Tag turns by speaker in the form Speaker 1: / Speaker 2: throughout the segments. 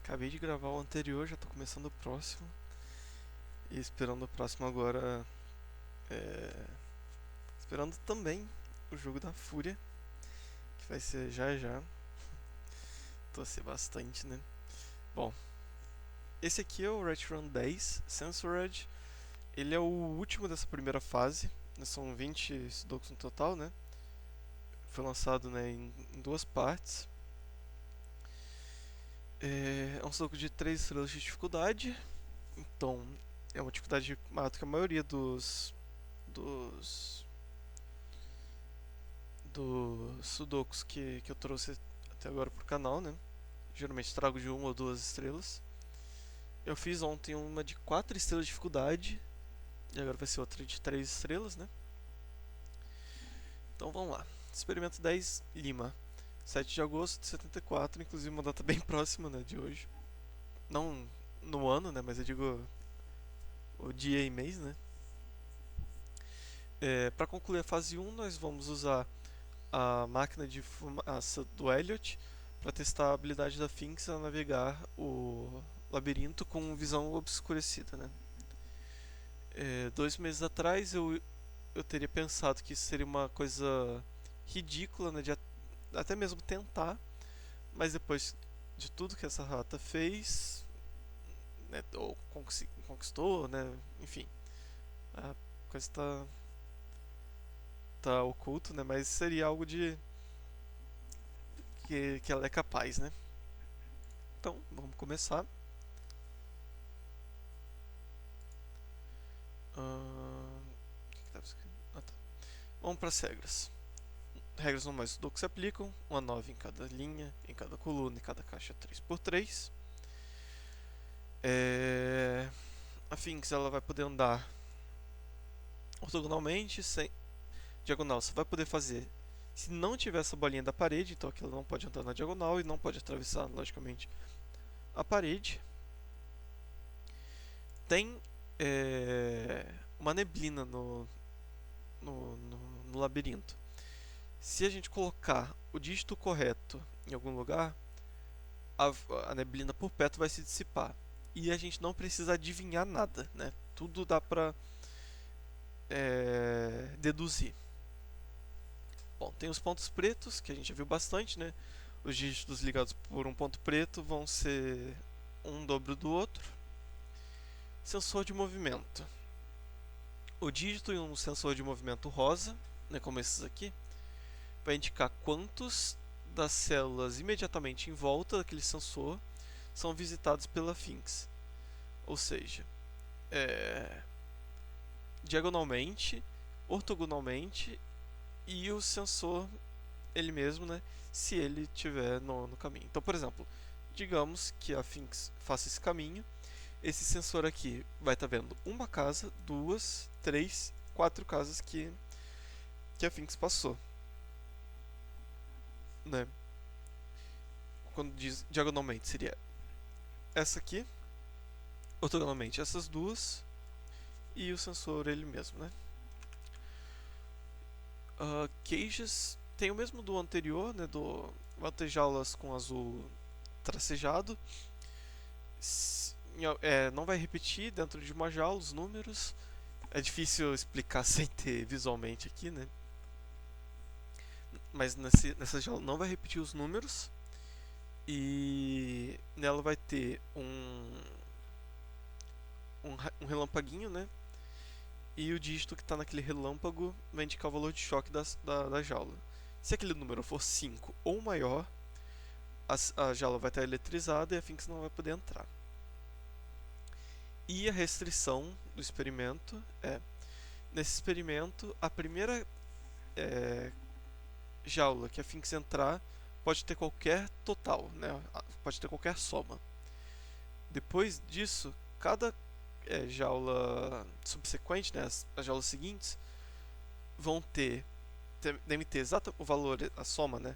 Speaker 1: Acabei de gravar o anterior, já tô começando o próximo. E esperando o próximo agora. é, Esperando também o jogo da Fúria, que vai ser já já. Torcer bastante, né? Bom, esse aqui é o Right Run 10 Censored. Ele é o último dessa primeira fase. São 20 Sudokus no total, né? Foi lançado, né, em duas partes. É um Sudoku de 3 estrelas de dificuldade. Então, é uma dificuldade maior do que a maioria dos dos sudokus que eu trouxe até agora pro canal, né? Geralmente trago de 1 ou 2 estrelas. Eu fiz ontem uma de 4 estrelas de dificuldade e agora vai ser outra de 3 estrelas, né? Então vamos lá. Experimento 10 Lima, 7 de agosto de 74, inclusive uma data bem próxima, né, de hoje. Não no ano, né, mas eu digo o dia e mês, né? Para concluir a fase 1, nós vamos usar a máquina de fumaça do Elliot para testar a habilidade da Finks a navegar o labirinto com visão obscurecida, né? 2 meses atrás eu teria pensado que isso seria uma coisa ridícula, né, de até mesmo tentar, mas depois de tudo que essa rata fez, né, ou conquistou, né, enfim, a coisa tá oculto, né, mas seria algo de que ela é capaz, né? Então, vamos começar. Que tava escrito? Tá. Vamos para as regras. Regras normais do que se aplicam: uma 9 em cada linha, em cada coluna, em cada caixa 3x3. A Finks ela vai poder andar ortogonalmente, sem diagonal. Você vai poder fazer se não tiver essa bolinha da parede, então aqui ela não pode andar na diagonal e não pode atravessar, logicamente, a parede. Tem uma neblina no labirinto. Se a gente colocar o dígito correto em algum lugar, a neblina por perto vai se dissipar. E a gente não precisa adivinhar nada, né? Tudo dá pra deduzir. Bom, tem os pontos pretos, que a gente já viu bastante, né? Os dígitos ligados por um ponto preto vão ser um dobro do outro. Sensor de movimento. O dígito em um sensor de movimento rosa, né, como esses aqui, vai indicar quantos das células imediatamente em volta daquele sensor são visitados pela Finks. Ou seja, diagonalmente, ortogonalmente e o sensor ele mesmo, né, se ele estiver no caminho. Então, por exemplo, digamos que a Finks faça esse caminho. Esse sensor aqui vai estar vendo uma casa, 2, 3, 4 casas que a Finks passou, né? Quando diz diagonalmente seria essa aqui, ortogonalmente essas duas e o sensor ele mesmo, né? Cages tem o mesmo do anterior, né? Vai ter jaulas com azul tracejado. Não vai repetir dentro de uma jaula os números. É difícil explicar sem ter visualmente aqui, né? Mas nessa jaula não vai repetir os números. E nela vai ter um relampaguinho, né? E o dígito que está naquele relâmpago vai indicar o valor de choque da jaula. Se aquele número for 5 ou maior, a jaula vai estar eletrizada e a Finks não vai poder entrar. E a restrição do experimento é: nesse experimento, a primeira jaula que a Finks entrar pode ter qualquer total, né? Pode ter qualquer soma. Depois disso, cada jaula subsequente, né, as jaulas seguintes, devem ter o valor, a soma, né,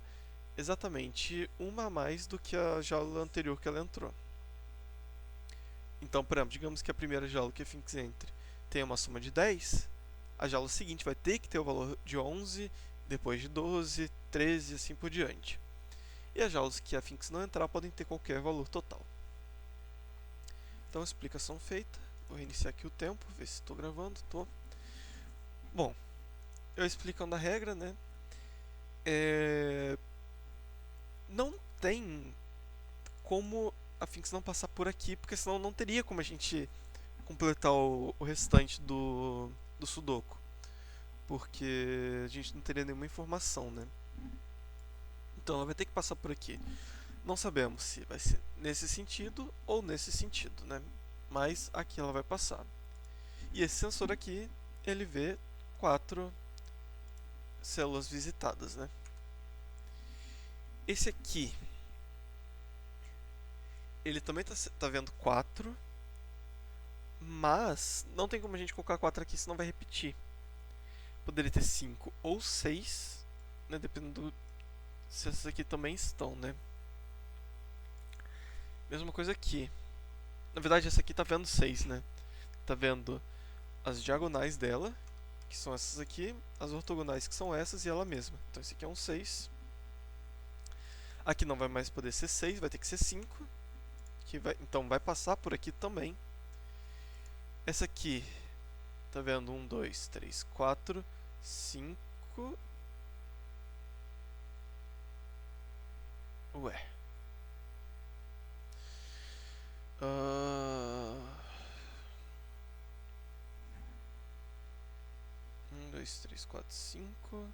Speaker 1: exatamente uma a mais do que a jaula anterior que ela entrou. Então, por exemplo, digamos que a primeira jaula que a Finks entre tem uma soma de 10, a jaula seguinte vai ter que ter o valor de 11, depois de 12, 13 e assim por diante. E as jaulas que a Finks não entrar podem ter qualquer valor total. Então, explicação feita. Vou reiniciar aqui o tempo, ver se estou gravando. Tô. Bom, eu explicando a regra, né? Não tem como a Finks não passar por aqui, porque senão não teria como a gente completar o restante do Sudoku. Porque a gente não teria nenhuma informação, né? Então ela vai ter que passar por aqui. Não sabemos se vai ser nesse sentido ou nesse sentido, né? Mas aqui ela vai passar. E esse sensor aqui, ele vê 4 células visitadas, né? Esse aqui, ele também tá vendo 4, mas não tem como a gente colocar 4 aqui, senão vai repetir. Poderia ter 5 ou 6, né? Dependendo se essas aqui também estão, né? Mesma coisa aqui. Na verdade, essa aqui tá vendo 6, né? Tá vendo as diagonais dela, que são essas aqui, as ortogonais, que são essas, e ela mesma. Então esse aqui é um 6. Aqui não vai mais poder ser 6, vai ter que ser 5. Então vai passar por aqui também. Essa aqui, tá vendo? 1, 2, 3, 4, 5. Ué. 1, 2, 3, 4, 5.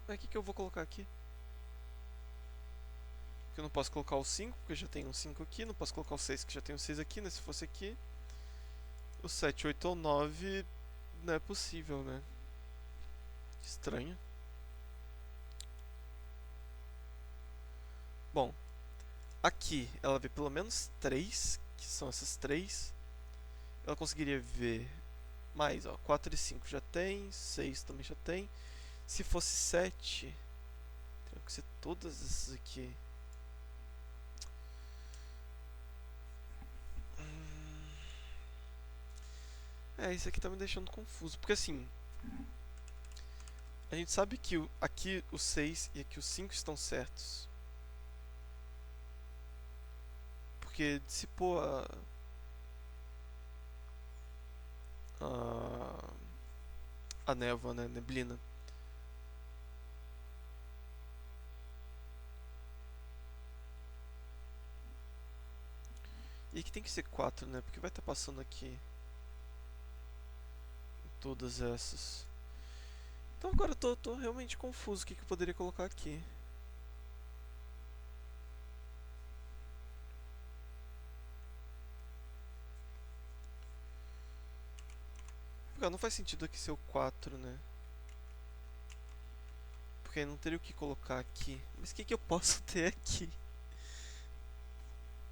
Speaker 1: Mas o que eu vou colocar aqui? Porque eu não posso colocar o 5, porque já tem um 5 aqui. Não posso colocar o 6, que já tem um 6 aqui, né? Se fosse aqui. O 7, 8 ou 9 não é possível, né? Estranho. Bom, aqui ela vê pelo menos 3, que são essas 3. Ela conseguiria ver mais, ó, 4 e 5 já tem, 6 também já tem. Se fosse 7, teria que ser todas essas aqui. Isso aqui tá me deixando confuso, porque assim, a gente sabe que aqui o 6 e aqui o 5 estão certos. Porque dissipou a névoa, né, neblina. E aqui tem que ser 4, né, porque vai estar passando aqui em todas essas. Então agora eu tô realmente confuso, o que eu poderia colocar aqui. Porque não faz sentido aqui ser o 4, né? Porque aí não teria o que colocar aqui. Mas o que eu posso ter aqui?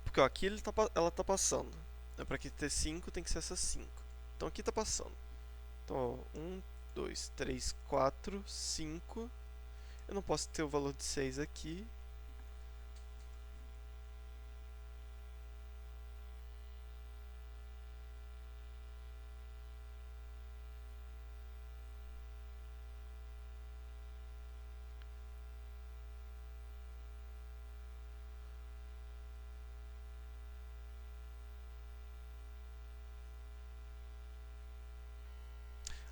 Speaker 1: Porque ó, aqui ela tá passando. Pra aqui ter 5 tem que ser essas 5. Então aqui tá passando. Então, ó, 1, 2, 3, 4, 5. Eu não posso ter o valor de 6 aqui.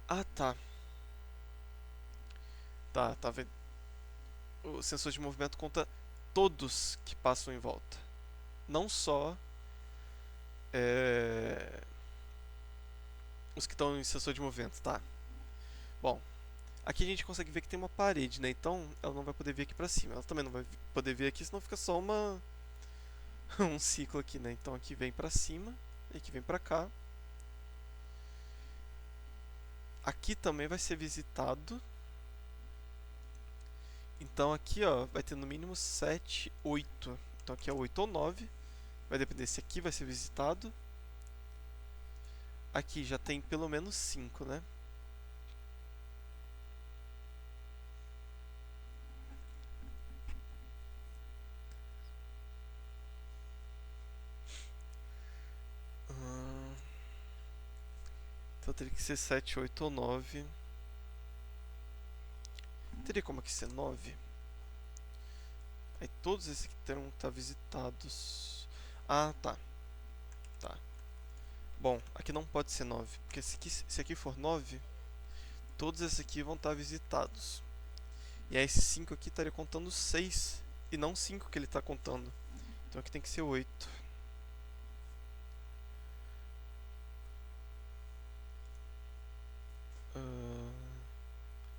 Speaker 1: Ah, tá. Tá vendo? O sensor de movimento conta todos que passam em volta. Não só os que estão em sensor de movimento, tá? Bom, aqui a gente consegue ver que tem uma parede, né? Então ela não vai poder vir aqui pra cima. Ela também não vai poder vir aqui, senão fica só um ciclo aqui, né? Então aqui vem pra cima, e aqui vem pra cá. Aqui também vai ser visitado. Então aqui, ó, vai ter no mínimo 7, 8. Então aqui é 8 ou 9. Vai depender se aqui vai ser visitado. Aqui já tem pelo menos 5, né? Então teria que ser 7, 8 ou 9. Teria como aqui ser 9? Aí todos esses aqui terão que estar visitados. Ah, tá. Tá. Bom, aqui não pode ser 9, porque se aqui for 9, todos esses aqui vão estar visitados. E aí esse 5 aqui estaria contando 6 e não 5 que ele está contando. Então aqui tem que ser 8.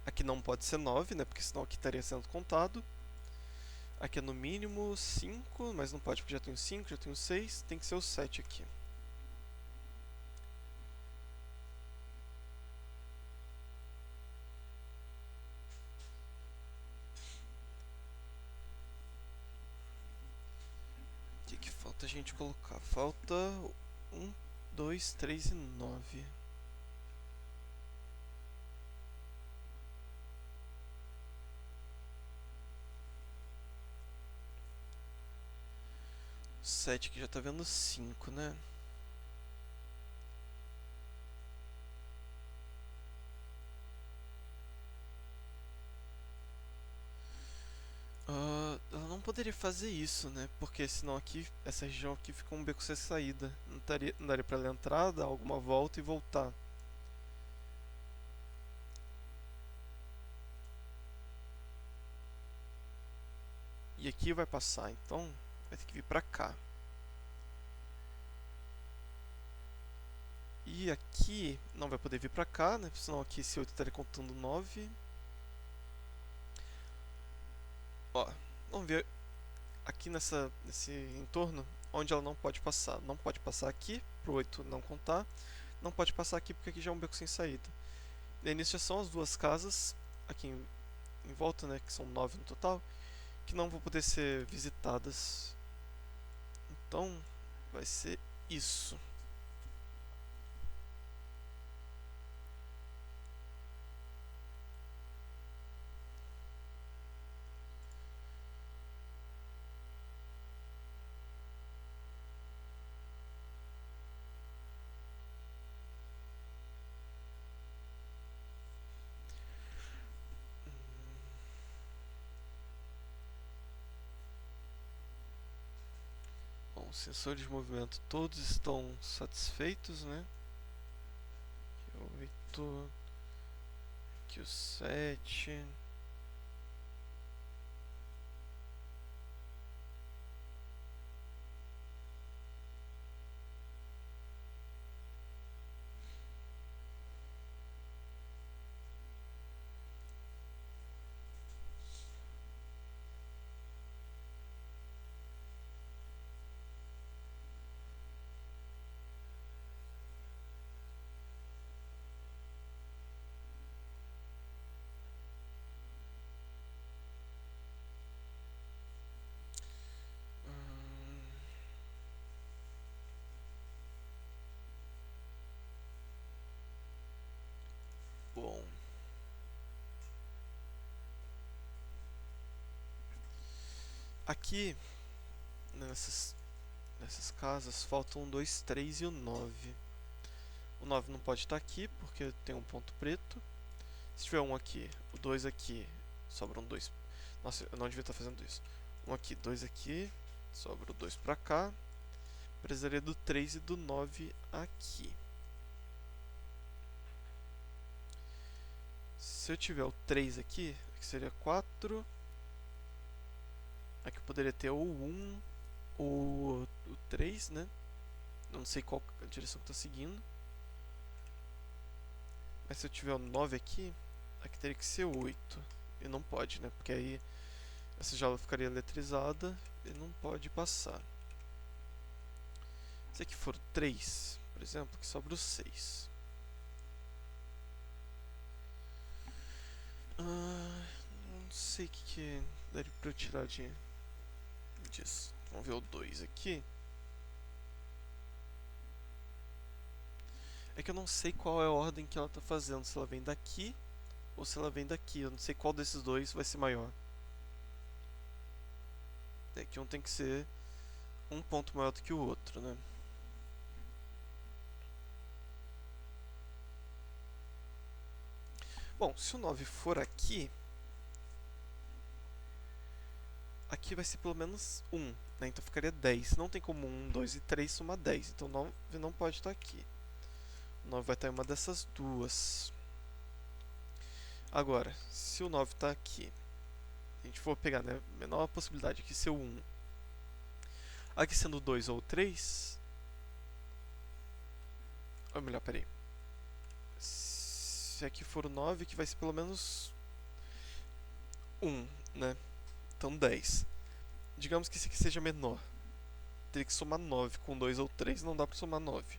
Speaker 1: Aqui não pode ser 9, né? Porque senão aqui estaria sendo contado. Aqui é no mínimo 5, mas não pode porque já tenho 5, já tenho 6. Tem que ser o 7 aqui. O que falta a gente colocar? Falta 1, 2, 3 e 9. O 7 aqui já tá vendo 5, né? Ela não poderia fazer isso, né? Porque senão aqui, essa região aqui fica um beco sem saída. Não daria pra ela entrar, dar alguma volta e voltar. E aqui vai passar, então vai ter que vir pra cá. E aqui não vai poder vir pra cá, né? Senão aqui esse 8 estaria contando 9. Ó, vamos ver aqui nesse entorno onde ela não pode passar. Não pode passar aqui, pro 8 não contar. Não pode passar aqui porque aqui já é um beco sem saída. E aí, nisso já são as duas casas aqui em volta, né? Que são 9 no total, que não vão poder ser visitadas. Então vai ser isso. Bom, sensores de movimento todos estão satisfeitos, né? Aqui o 8, aqui o 7. Bom, aqui nessas casas faltam um 2, 3 e o 9. O 9 não pode estar aqui porque tem um ponto preto. Se tiver um aqui, o 2 aqui, sobram 2. Nossa, eu não devia estar fazendo isso. Um aqui, 2 aqui, sobra o 2 pra cá. Precisaria do 3 e do 9 aqui. Se eu tiver o 3 aqui, que seria 4. Aqui eu poderia ter ou o 1 ou o 3, né? Não sei qual a direção que eu tô seguindo. Mas se eu tiver o 9 aqui teria que ser 8. E não pode, né? Porque aí essa jaula ficaria eletrizada e não pode passar. Se aqui for 3, por exemplo, que sobra o 6. Não sei o que daria pra eu tirar disso. Vamos ver o 2 aqui. É que eu não sei qual é a ordem que ela tá fazendo. Se ela vem daqui ou se ela vem daqui. Eu não sei qual desses dois vai ser maior. É que um tem que ser um ponto maior do que o outro, né? Bom, se o 9 for aqui aqui vai ser pelo menos 1, né? Então ficaria 10. Não tem como 1, 2 e 3 somar 10. Então 9 não pode estar aqui. O 9 vai estar em uma dessas duas. Agora, se o 9 está aqui, a gente for pegar, né, a menor possibilidade aqui ser o 1. Aqui sendo 2 ou 3... Ou melhor, peraí. Se aqui for o 9, que vai ser pelo menos 1, né? Então 10. Digamos que esse aqui seja menor. Teria que somar 9 com 2 ou 3, não dá pra somar 9.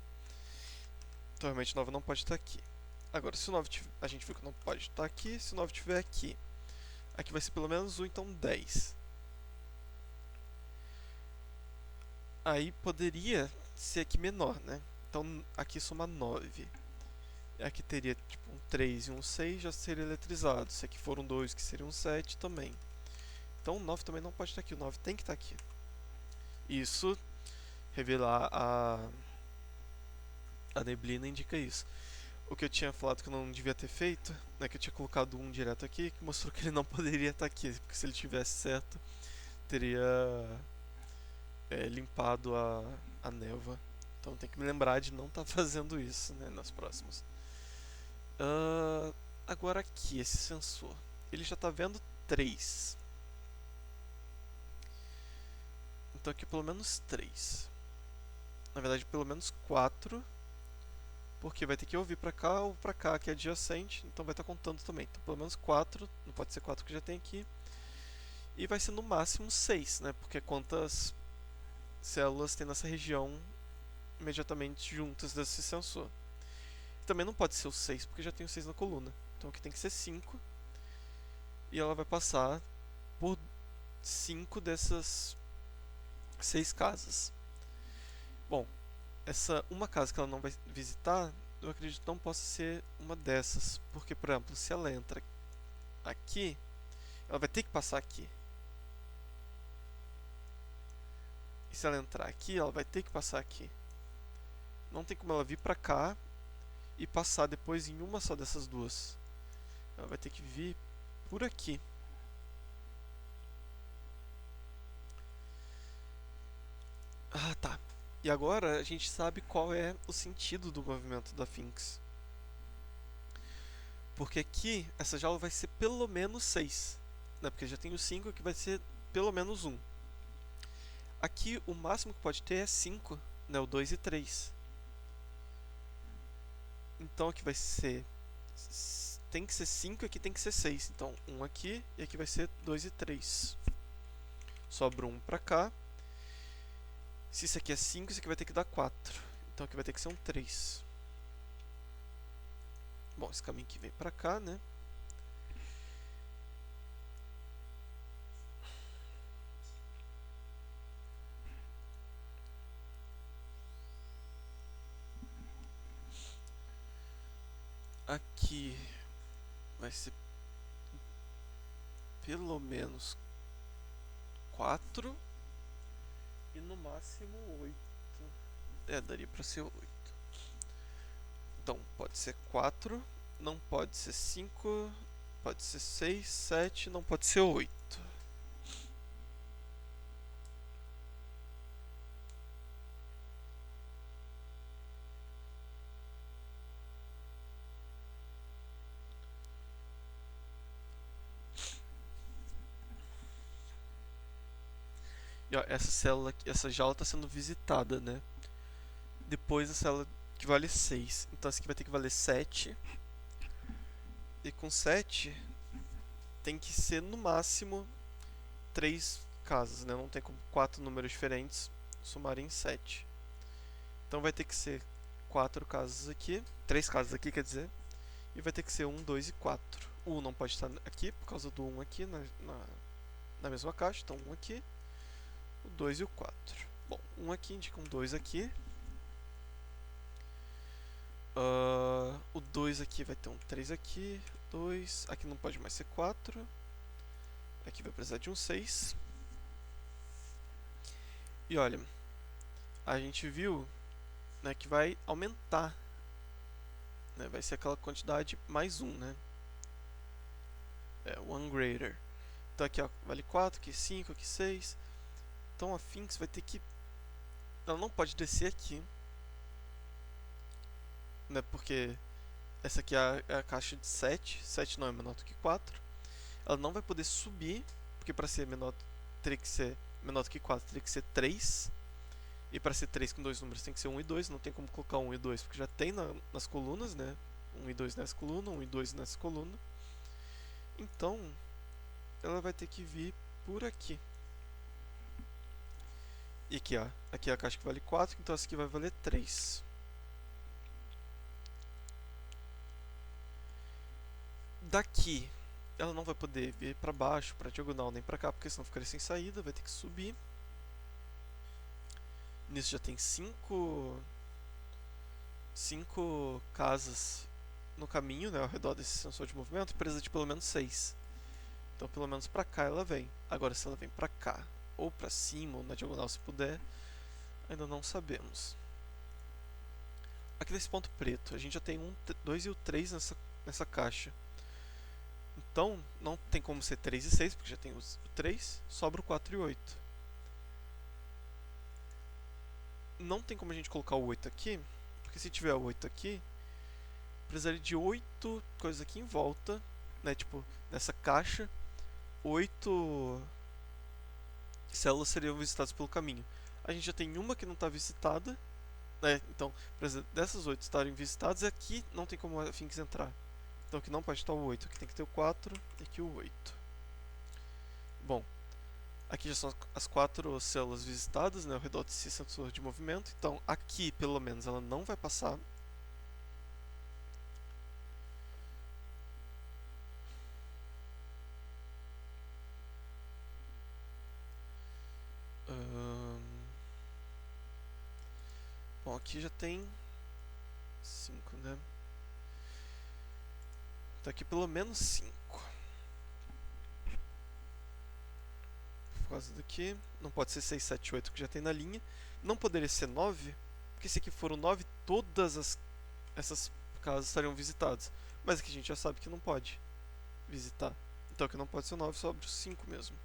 Speaker 1: Então realmente 9 não pode estar aqui. Agora, se o 9 tiver, a gente viu que não pode estar aqui, se o 9 estiver aqui, aqui vai ser pelo menos 1, então 10. Aí poderia ser aqui menor, né? Então aqui soma 9. Aqui teria tipo um 3 e um 6, já seria eletrizado. Se aqui for um 2, que seria um 7 também. Então o 9 também não pode estar aqui, o 9 tem que estar aqui. Isso, revelar a neblina indica isso. O que eu tinha falado que eu não devia ter feito, né, que eu tinha colocado 1 direto aqui, que mostrou que ele não poderia estar aqui, porque se ele tivesse certo, teria limpado a névoa. Então tem que me lembrar de não estar fazendo isso, né, nas próximas. Agora aqui, esse sensor, ele já está vendo 3. Então aqui pelo menos 3. Na verdade pelo menos 4. Porque vai ter que ouvir pra cá ou pra cá, que é adjacente, então vai estar contando também. Então pelo menos 4, não pode ser 4 que já tem aqui. E vai ser no máximo 6, né? Porque quantas células tem nessa região imediatamente juntas desse sensor. Também não pode ser o 6, porque já tem o 6 na coluna. Então aqui tem que ser 5. E ela vai passar por 5 dessas 6 casas. Bom, essa uma casa que ela não vai visitar, eu acredito que não possa ser uma dessas. Porque, por exemplo, se ela entra aqui, ela vai ter que passar aqui. E se ela entrar aqui, ela vai ter que passar aqui. Não tem como ela vir pra cá e passar depois em uma só dessas duas. Ela vai ter que vir por aqui. Ah, tá. E agora a gente sabe qual é o sentido do movimento da Sphinx. Porque aqui, essa jaula vai ser pelo menos 6. Né? Porque já tem o 5 que vai ser pelo menos 1. Aqui o máximo que pode ter é 5, né? O 2 e 3. Então aqui vai ser... Tem que ser 5 e aqui tem que ser 6. Então 1 aqui e aqui vai ser 2 e 3. Sobra 1 pra cá. Se isso aqui é 5, isso aqui vai ter que dar 4. Então aqui vai ter que ser um 3. Bom, esse caminho aqui vem pra cá, né? Aqui vai ser pelo menos 4 e no máximo 8. Daria pra ser 8. Então, pode ser 4, não pode ser 5, pode ser 6, 7, não pode ser 8. E ó, essa célula aqui, essa jaula está sendo visitada, né? Depois a célula que vale 6. Então essa aqui vai ter que valer 7. E com 7 tem que ser no máximo 3 casas, né? Não tem como 4 números diferentes somarem 7. Então vai ter que ser 4 casas aqui, 3 casas aqui, quer dizer, e vai ter que ser 1, 2 e 4. O 1 não pode estar aqui por causa do 1 aqui na mesma caixa, então 1 aqui, o 2 e o 4. Bom, 1 aqui indica um 2 aqui. O 2 aqui vai ter um 3 aqui, 2, aqui não pode mais ser 4. Aqui vai precisar de um 6. E olha, a gente viu, né, que vai aumentar, né, vai ser aquela quantidade mais 1, né? É, 1 greater. Então aqui ó, vale 4, aqui 5, aqui 6. Então a Finks vai ter que... Ela não pode descer aqui, né? Porque essa aqui é a caixa de 7. 7 não é menor do que 4. Ela não vai poder subir, porque para ser menor, teria que ser menor do que 4, teria que ser 3. E para ser 3 com dois números tem que ser 1 e 2. Não tem como colocar 1 e 2, porque já tem nas colunas, né? 1 e 2 nessa coluna, 1 e 2 nessa coluna. Então, ela vai ter que vir por aqui. E aqui, ó. Aqui é a caixa que vale 4, então essa aqui vai valer 3. Daqui, ela não vai poder vir para baixo, para diagonal, nem para cá, porque senão ficaria sem saída. Vai ter que subir. Nisso já tem 5 casas no caminho, né, ao redor desse sensor de movimento. Precisa de pelo menos 6. Então, pelo menos para cá ela vem. Agora, se ela vem para cá, ou para cima, ou na diagonal, se puder, ainda não sabemos. Aqui nesse ponto preto, a gente já tem o 2 e o 3 nessa caixa. Então, não tem como ser 3 e 6, porque já tem o 3, sobra o 4 e 8. Não tem como a gente colocar o 8 aqui, porque se tiver o 8 aqui, precisaria de 8 coisas aqui em volta, né? Tipo, nessa caixa, 8 células seriam visitadas pelo caminho. A gente já tem uma que não está visitada, né? Então, dessas 8 estarem visitadas, aqui não tem como a Finks entrar. Então aqui não pode estar o 8, aqui tem que ter o 4 e aqui o 8. Bom, aqui já são as 4 células visitadas, né, ao redor desse sensor de movimento. Então aqui, pelo menos, ela não vai passar. Bom, aqui já tem 5, né? Então aqui pelo menos 5. Por causa daqui, não pode ser 6, 7, 8 que já tem na linha. Não poderia ser 9, porque se aqui for o 9, todas essas casas estariam visitadas. Mas aqui a gente já sabe que não pode visitar. Então aqui não pode ser o 9, sobra o 5 mesmo.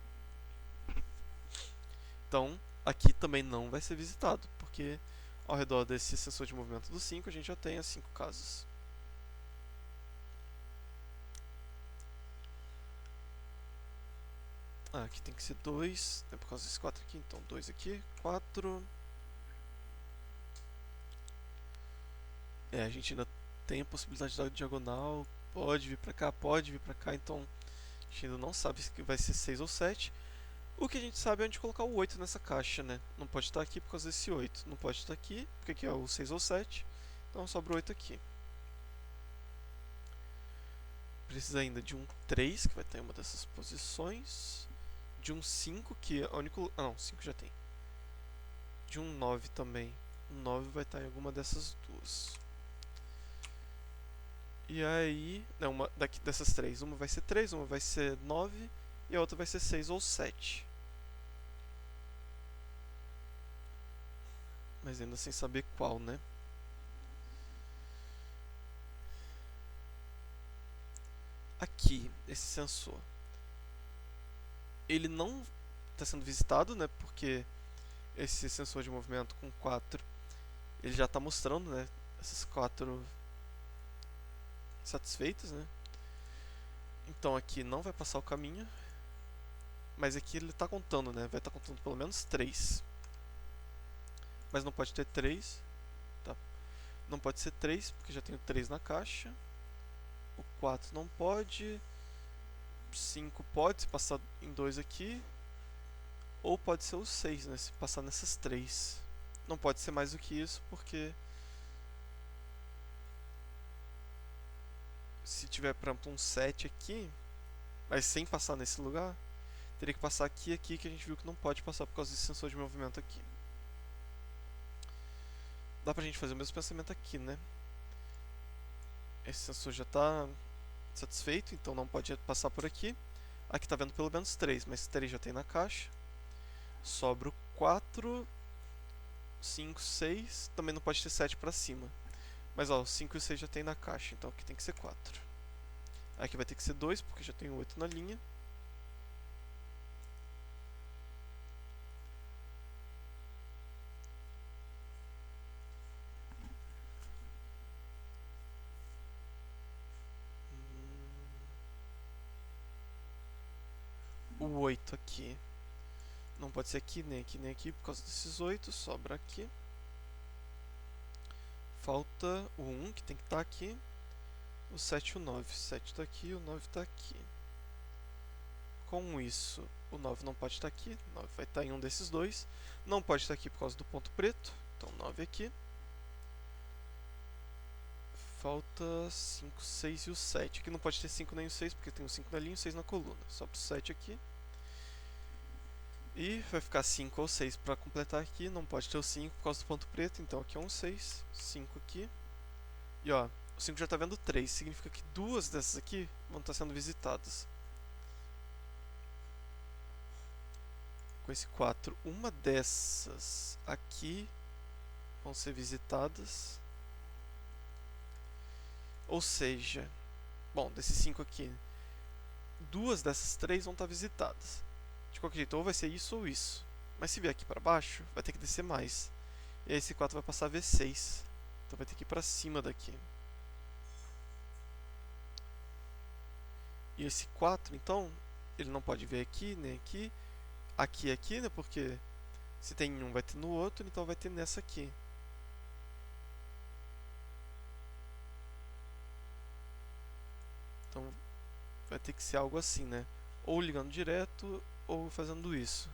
Speaker 1: Então aqui também não vai ser visitado, porque ao redor desse sensor de movimento do 5 a gente já tem as 5 casas. Aqui tem que ser 2, né, por causa desse 4 aqui, então 2 aqui, 4. A gente ainda tem a possibilidade da diagonal, pode vir pra cá, então a gente ainda não sabe se vai ser 6 ou 7. O que a gente sabe é onde colocar o 8 nessa caixa, né? Não pode estar aqui por causa desse 8, não pode estar aqui, porque aqui é o 6 ou 7, então sobra o 8 aqui. Precisa ainda de um 3, que vai estar em uma dessas posições. De um 5, que é o único... Ah, não, 5 já tem. De um 9 também. O 9 vai estar em alguma dessas duas. E aí... Não, uma dessas 3. Uma vai ser 3, uma vai ser 9 e a outra vai ser 6 ou 7. Mas ainda sem saber qual, né? Aqui, esse sensor. Ele não está sendo visitado, né? Porque esse sensor de movimento com 4, ele já está mostrando, né? Essas 4 satisfeitas, né? Então aqui não vai passar o caminho, mas aqui ele está contando, né? Vai estar contando pelo menos 3. Mas não pode ter 3, tá? Não pode ser 3, porque já tenho 3 na caixa. O 4 não pode. 5 pode, se passar em 2 aqui. Ou pode ser o 6, né? Se passar nessas 3. Não pode ser mais do que isso, porque se tiver, por exemplo, um 7 aqui, mas sem passar nesse lugar, teria que passar aqui e aqui, que a gente viu que não pode passar por causa desse sensor de movimento aqui. Dá pra gente fazer o mesmo pensamento aqui, né? Esse sensor já está satisfeito, então não pode passar por aqui. Aqui tá vendo pelo menos 3, mas 3 já tem na caixa. Sobra o 4, 5, 6. Também não pode ter 7 para cima. Mas ó, o 5 e o 6 já tem na caixa, então aqui tem que ser 4. Aqui vai ter que ser 2, porque já tem o 8 na linha. o 8 aqui. Não pode ser aqui, nem aqui, nem aqui, por causa desses 8. Sobra aqui. Falta o 1, que tem que estar aqui. O 7 e o 9. O 7 está aqui, o 9 está aqui. Com isso, o 9 não pode estar aqui. O 9 vai estar em um desses dois. Não pode estar aqui por causa do ponto preto. Então 9 aqui. Falta 5, 6 e o 7. Aqui não pode ter 5 nem o 6, porque tem o 5 na linha e o 6 na coluna. Sobra o 7 aqui. E vai ficar 5 ou 6 para completar aqui. Não pode ter o 5 por causa do ponto preto. Então aqui é um 6. 5 aqui. E ó, o 5 já está vendo 3. Significa que duas dessas aqui vão estar sendo visitadas. Com esse 4, uma dessas aqui vão ser visitadas. Ou seja, bom, desses 5 aqui, duas dessas 3 vão estar visitadas. De qualquer jeito, ou vai ser isso ou isso. Mas se vier aqui para baixo, vai ter que descer mais. E aí esse 4 vai passar a V6. Então vai ter que ir para cima daqui. E esse 4, então, ele não pode vir aqui, nem aqui. Aqui e aqui, né? Porque se tem um, vai ter no outro, então vai ter nessa aqui. Então vai ter que ser algo assim, né? Ou ligando direto, ou fazendo isso.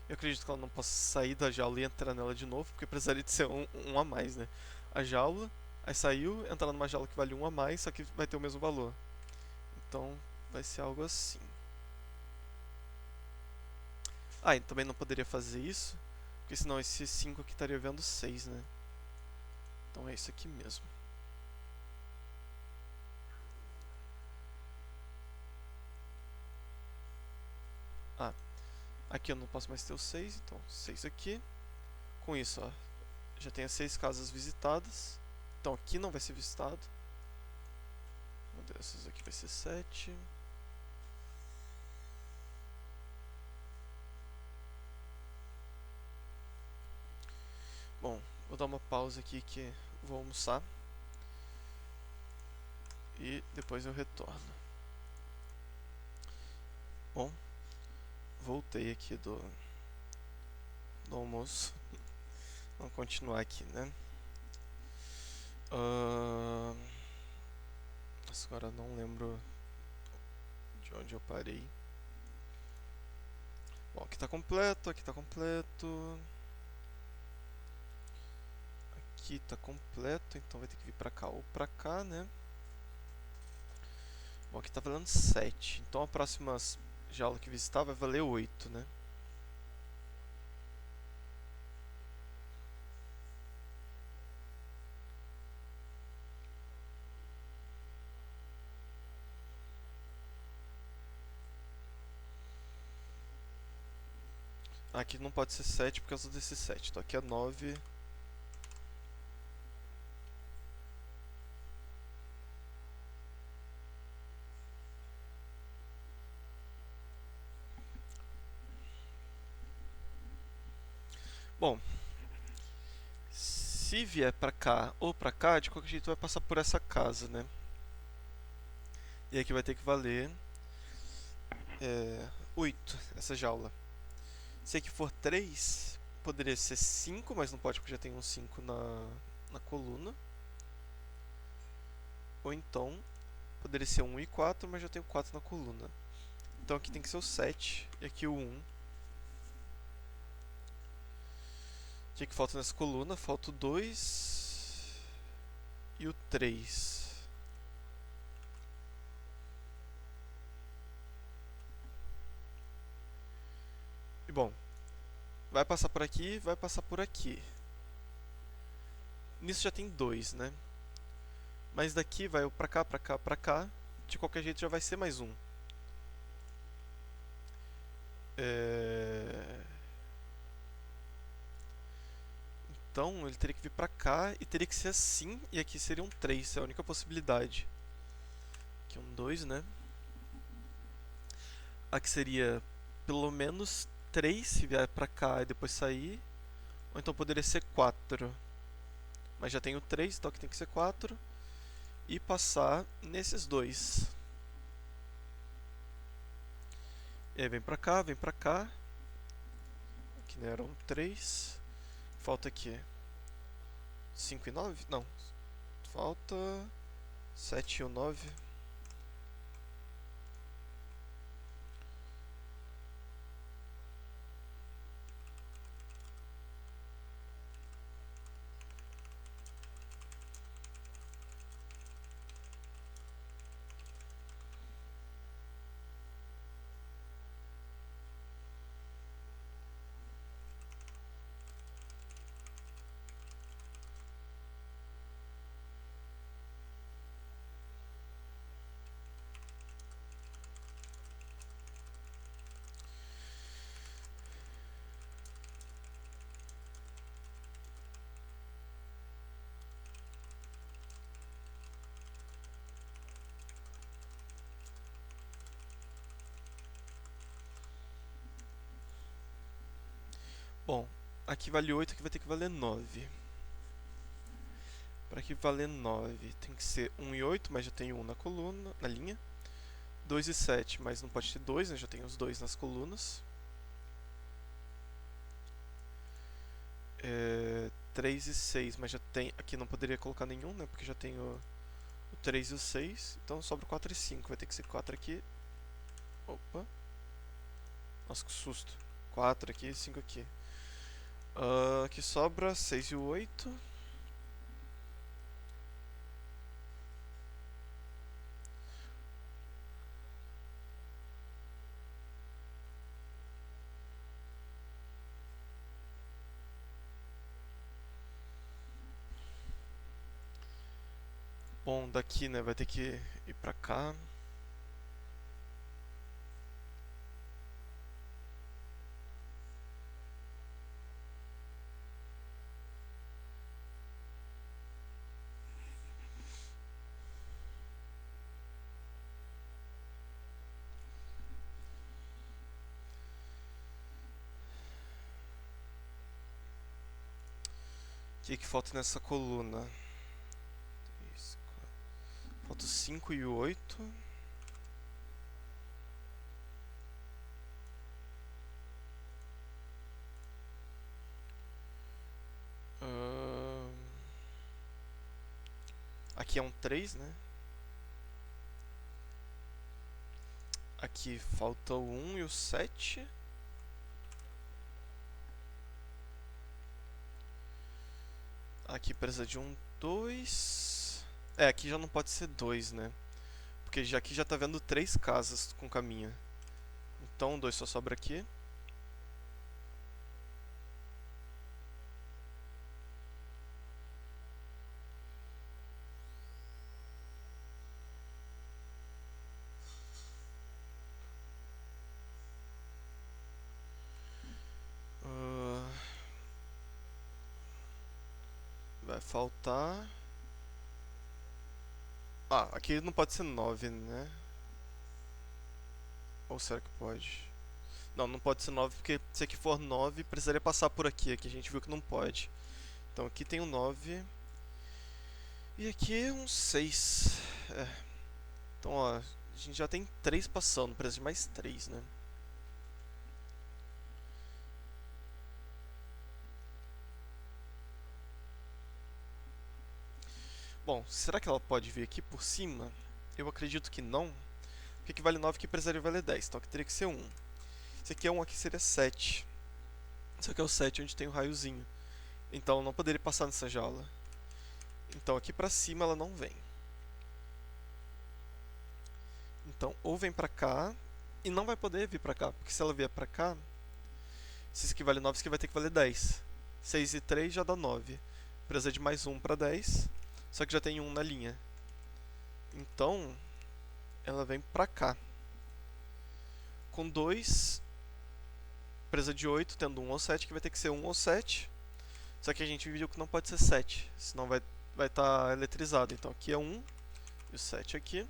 Speaker 1: Eu acredito que ela não possa sair da jaula e entrar nela de novo, porque precisaria de ser um a mais, né? A jaula, aí saiu, entrar numa jaula que vale 1 a mais, só que vai ter o mesmo valor. Então vai ser algo assim. Ah, e também não poderia fazer isso, porque senão esse 5 aqui estaria vendo 6, né? Então é isso aqui mesmo. Ah, aqui eu não posso mais ter o 6, então 6 aqui. Com isso, ó, já tenho as 6 casas visitadas. Então aqui não vai ser visitado. Uma dessas aqui vai ser 7. Bom, vou dar uma pausa aqui que vou almoçar. E depois eu retorno. Bom, voltei aqui do almoço. Vamos continuar aqui, né? Agora não lembro de onde eu parei. Bom, aqui tá completo, aqui tá completo. Aqui tá completo, então vai ter que vir pra cá ou pra cá, né? Bom, aqui tá valendo 7. Então a próxima jaula que visitar vai valer 8, né? Aqui não pode ser 7 por causa desse 7. Então aqui é 9. Bom, se vier pra cá ou pra cá, de qualquer jeito vai passar por essa casa, né? E aqui vai ter que valer 8, essa jaula. Se aqui for 3, poderia ser 5, mas não pode porque já tem um 5 na coluna. Ou então, poderia ser 1 e 4, mas já tem o 4 na coluna. Então aqui tem que ser o 7 e aqui o 1. O que falta nessa coluna? Falta o 2 e o 3. E bom, vai passar por aqui, vai passar por aqui. Nisso já tem 2, né? Mas daqui vai pra cá, pra cá, pra cá. De qualquer jeito já vai ser mais 1. Então ele teria que vir pra cá e teria que ser assim. E aqui seria um 3, é a única possibilidade. Aqui um 2, né? Aqui seria pelo menos 3 se vier pra cá e depois sair. Ou então poderia ser 4. mas já tenho 3, então aqui tem que ser 4. E passar nesses dois. E aí vem pra cá, vem pra cá. Aqui não eram 3. Falta aqui 5 e 9? Não. Falta 7 e o 9. Bom, aqui vale 8, aqui vai ter que valer 9. Para que valer 9, tem que ser 1 e 8, mas já tenho 1 na coluna, na linha. 2 e 7, mas não pode ter 2, né? Já tenho os 2 nas colunas. 3 e 6, mas já tem... Aqui não poderia colocar nenhum, né? Porque já tenho o 3 e o 6. Então sobra 4 e 5. Vai ter que ser 4 aqui. Opa. Nossa, que susto. 4 aqui e 5 aqui. Aqui sobra 6 e o 8. Bom, daqui, né, vai ter que ir pra cá. O que falta nessa coluna? 3, 4. Falta o 5 e o 8. Aqui é um 3, né? Aqui falta o 1 e o 7. Aqui precisa de um 2. Aqui já não pode ser 2, né? Porque aqui já tá vendo 3 casas com caminho. Então o 2 só sobra aqui. Vai faltar... aqui não pode ser 9, né? Ou será que pode? Não, não pode ser 9 porque se aqui for 9 precisaria passar por aqui. Aqui a gente viu que não pode. Então aqui tem um 9. E aqui um 6. Então ó, a gente já tem 3 passando. Precisa de mais 3, né? Bom, será que ela pode vir aqui por cima? Eu acredito que não. Porque aqui vale 9 que precisaria valer 10. Então aqui teria que ser 1. Esse aqui é 1, aqui seria 7. Esse aqui é o 7 onde tem o raiozinho. Então não poderia passar nessa jaula. Então aqui pra cima ela não vem. Então ou vem pra cá. E não vai poder vir pra cá. Porque se ela vier pra cá, se isso aqui vale 9, isso aqui vai ter que valer 10. 6 e 3 já dá 9. Precisa de mais 1 pra 10. Só que já tem 1 na linha. Então ela vem pra cá. Com 2, precisa de 8, tendo 1 ou 7, que vai ter que ser 1 ou 7. Só que a gente viu que não pode ser 7, senão vai estar eletrizado. Então aqui é 1 e o 7 aqui.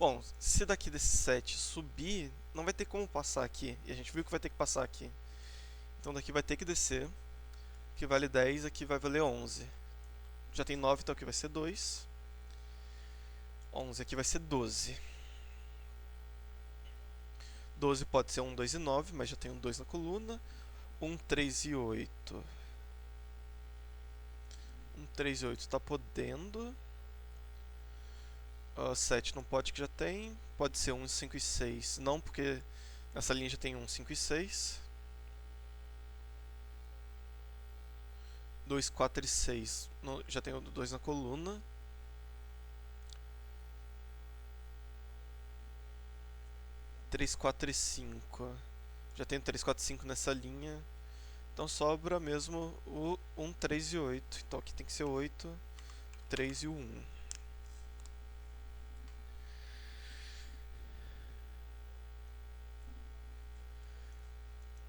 Speaker 1: Bom, se daqui desse 7 subir, não vai ter como passar aqui. E a gente viu que vai ter que passar aqui. Então daqui vai ter que descer. Aqui vale 10, aqui vai valer 11. Já tem 9, então aqui vai ser 2. 11 aqui vai ser 12. 12 pode ser 1, 2 e 9, mas já tem um 2 na coluna. 1, 3 e 8. 1, 3 e 8 tá podendo. 7 não pode, que já tem. Pode ser 1, 5 e 6. Não, porque nessa linha já tem 1, 5 e 6. 2, 4 e 6. Já tem o 2 na coluna. 3, 4 e 5. Já tem 3, 4 e 5 nessa linha. Então sobra mesmo o 1, 3 e 8. Então aqui tem que ser 8, 3 e o 1.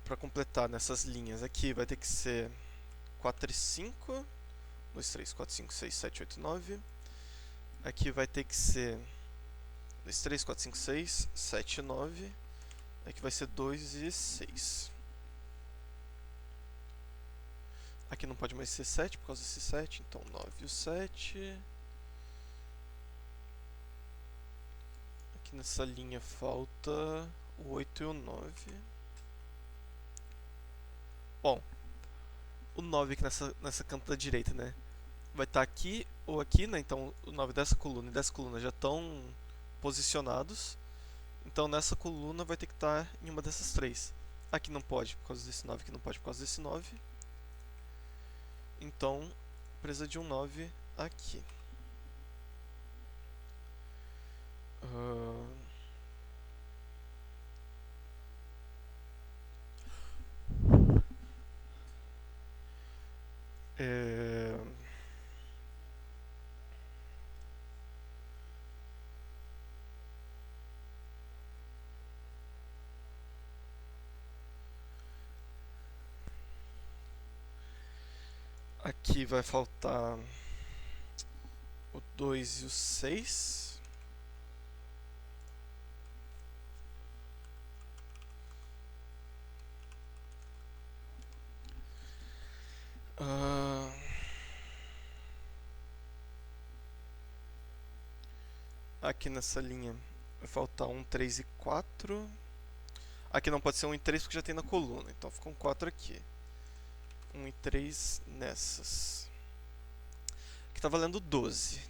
Speaker 1: Para completar nessas linhas aqui vai ter que ser 4 e 5. 2, 3, 4, 5, 6, 7, 8, 9. Aqui vai ter que ser 2, 3, 4, 5, 6, 7 e 9. Aqui vai ser 2 e 6. Aqui não pode mais ser 7 por causa desse 7, então 9 e o 7. Aqui nessa linha falta o 8 e o 9. Bom, o 9 aqui nessa canto da direita, né? Vai estar aqui ou aqui, né? Então o 9 dessa coluna e dessa coluna já estão posicionados. Então nessa coluna vai ter que estar em uma dessas três. Aqui não pode por causa desse 9, aqui não pode por causa desse 9. Então precisa de um 9 aqui. Aqui vai faltar o 2 e o 6. Aqui nessa linha vai faltar 1, 3 e 4. Aqui não pode ser 1 e 3 porque já tem na coluna, então ficam 4 aqui. 1 e 3 nessas. Aqui tá valendo 12.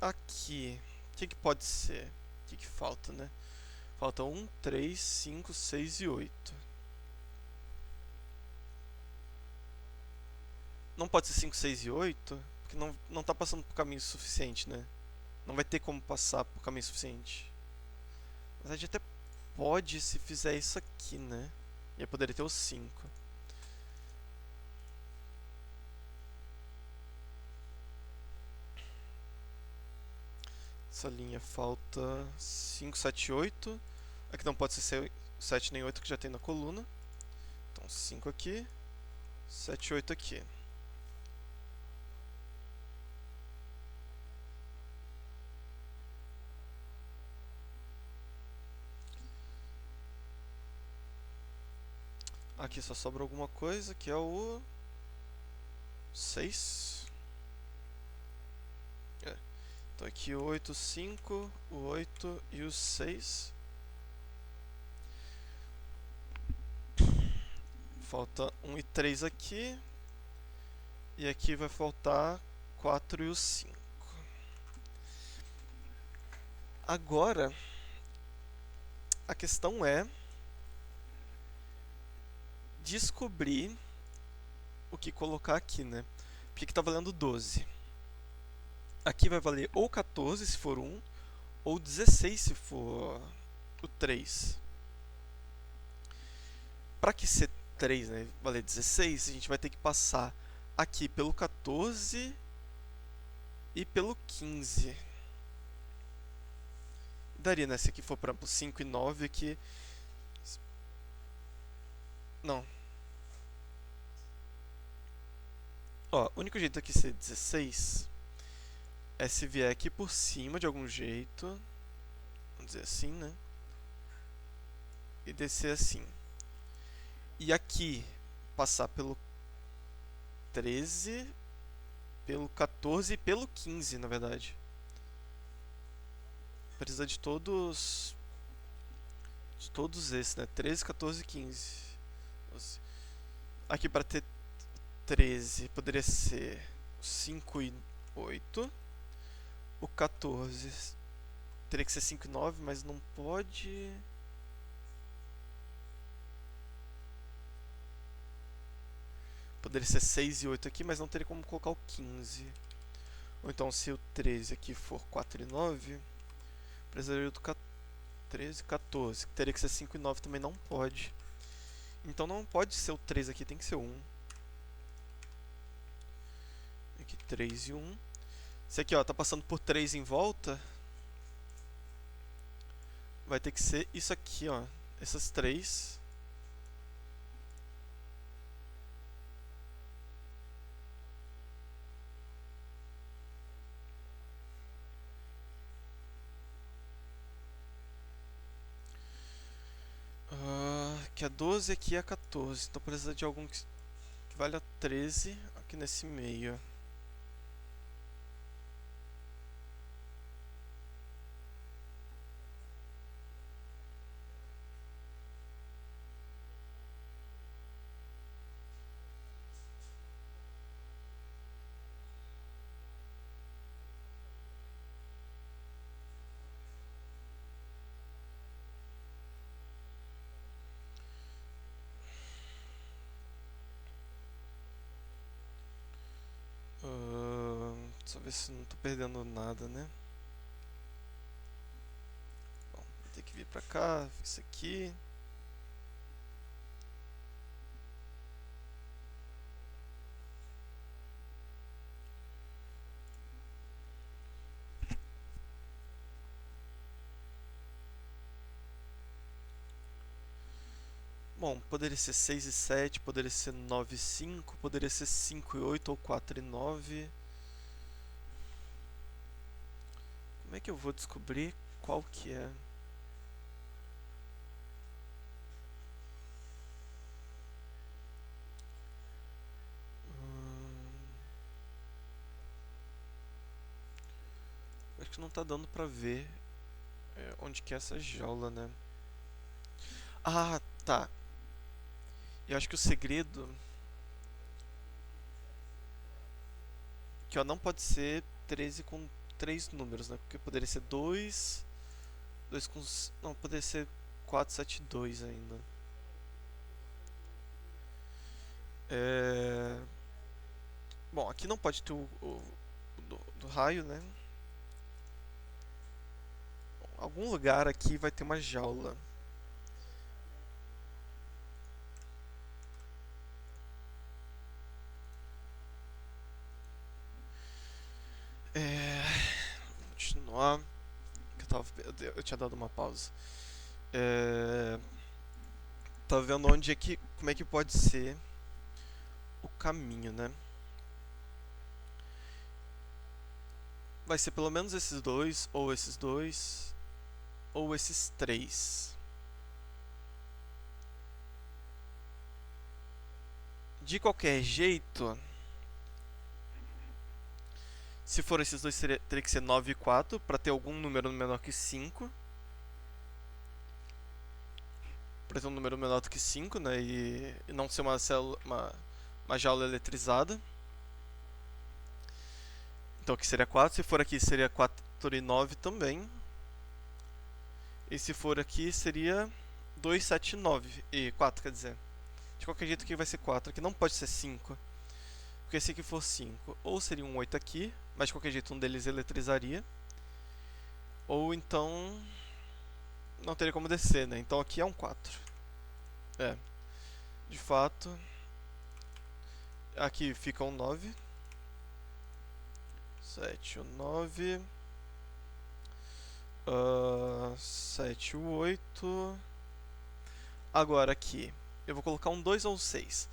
Speaker 1: Aqui, o que pode ser? O que falta, né? Falta 1, 3, 5, 6 e 8. Não pode ser 5, 6 e 8, porque não tá passando por caminho suficiente, né? Não vai ter como passar por caminho suficiente. Mas a gente até pode se fizer isso aqui, né? E aí poderia ter o 5. Essa linha falta 5, 7 e 8. Aqui não pode ser 7 nem 8 que já tem na coluna. Então 5 aqui, 7 e 8 aqui. Aqui só sobra alguma coisa, que é o 6. Então aqui o 8, 5, o 8 e o 6. Falta 1 e 3 aqui. E aqui vai faltar 4 e o 5. Agora, a questão é descobrir o que colocar aqui, né? Porque aqui tá valendo 12. Aqui vai valer ou 14 se for 1, ou 16 se for o 3. Para que ser 3, né, valer 16, a gente vai ter que passar aqui pelo 14 e pelo 15. Daria, né? Se aqui for, por exemplo, 5 e 9, aqui Não. Ó, o único jeito aqui ser 16 é se vier aqui por cima de algum jeito. Vamos dizer assim, né? E descer assim. E aqui passar pelo 13, pelo 14 e pelo 15, na verdade. Precisa de todos esses, né? 13, 14 e 15. Aqui para ter 13 poderia ser 5 e 8. O 14 teria que ser 5 e 9, mas não pode. Poderia ser 6 e 8 aqui, mas não teria como colocar o 15. Ou então, se o 13 aqui for 4 e 9, precisaria do 13 e 14. Teria que ser 5 e 9, também não pode. Então não pode ser o 3 aqui, tem que ser o 1. Aqui 3 e 1. Esse aqui, ó, tá passando por 3 em volta. Vai ter que ser isso aqui, ó. Essas 3. Que é 12, aqui é 14. Então precisa de algum que valha 13 aqui nesse meio. Só ver se não tô perdendo nada, né? Bom, vou ter que vir pra cá, isso aqui. Bom, poderia ser 6 e 7, poderia ser 9 e 5, poderia ser 5 e 8 ou 4 e 9. Como é que eu vou descobrir qual que é? Acho que não tá dando pra ver onde que é essa jaula, né? Ah, tá. Eu acho que o segredo que ó, não pode ser 13 com 3 números, né? Porque poderia ser 2, 2 com... Não, poderia ser 4, 7, 2 ainda. Bom, aqui não pode ter o do raio, né? Bom, algum lugar aqui vai ter uma jaula. Continuar. Eu tinha dado uma pausa. Tava vendo onde é que, como é que pode ser o caminho, né? Vai ser pelo menos esses dois, ou esses 3. De qualquer jeito, se for esses dois, teria que ser 9 e 4 para ter algum número menor que 5. Para ter um número menor do que 5, né? E não ser uma jaula eletrizada. Então aqui seria 4. Se for aqui, seria 4 e 9 também. E se for aqui, seria 2, 7 e 9. E 4, quer dizer. De qualquer jeito aqui vai ser 4. Aqui não pode ser 5. Porque se aqui for 5, ou seria um 8 aqui, mas de qualquer jeito um deles eletrizaria. Ou então não teria como descer, né? Então aqui é um 4. De fato. Aqui fica um 9. 7, o 9. 7, o 8. Agora aqui. eu vou colocar um 2 ou um 6.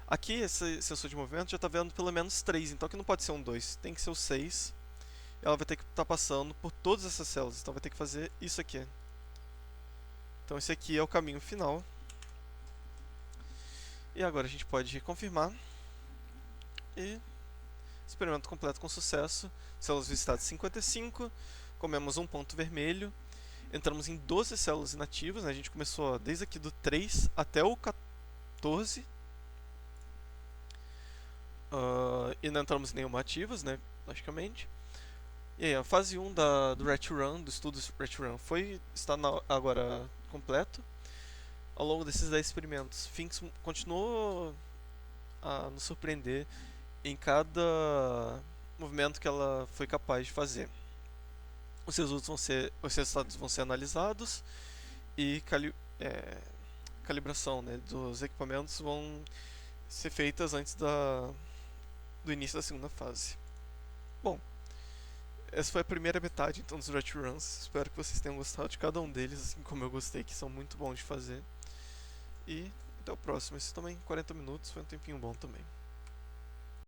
Speaker 1: Aqui, esse sensor de movimento já está vendo pelo menos 3, então aqui não pode ser um 2, tem que ser o 6. Ela vai ter que estar passando por todas essas células, então vai ter que fazer isso aqui. Então esse aqui é o caminho final. E agora a gente pode confirmar. E experimento completo com sucesso. Células visitadas 55. Comemos um ponto vermelho. Entramos em 12 células inativas, né? A gente começou desde aqui do 3 até o 14. E não entramos em nenhuma ativas, né? Logicamente. E aí, a fase 1 do RET-Run, do estudo RET-Run, está agora completo. Ao longo desses 10 experimentos, Finks continuou a nos surpreender em cada movimento que ela foi capaz de fazer. Os resultados vão ser analisados e calibração, né, dos equipamentos vão ser feitas antes do início da segunda fase. Bom, essa foi a primeira metade então dos RET-Runs. Espero que vocês tenham gostado de cada um deles, assim como eu gostei, que são muito bons de fazer. E até o próximo. Esse também, 40 minutos, foi um tempinho bom também.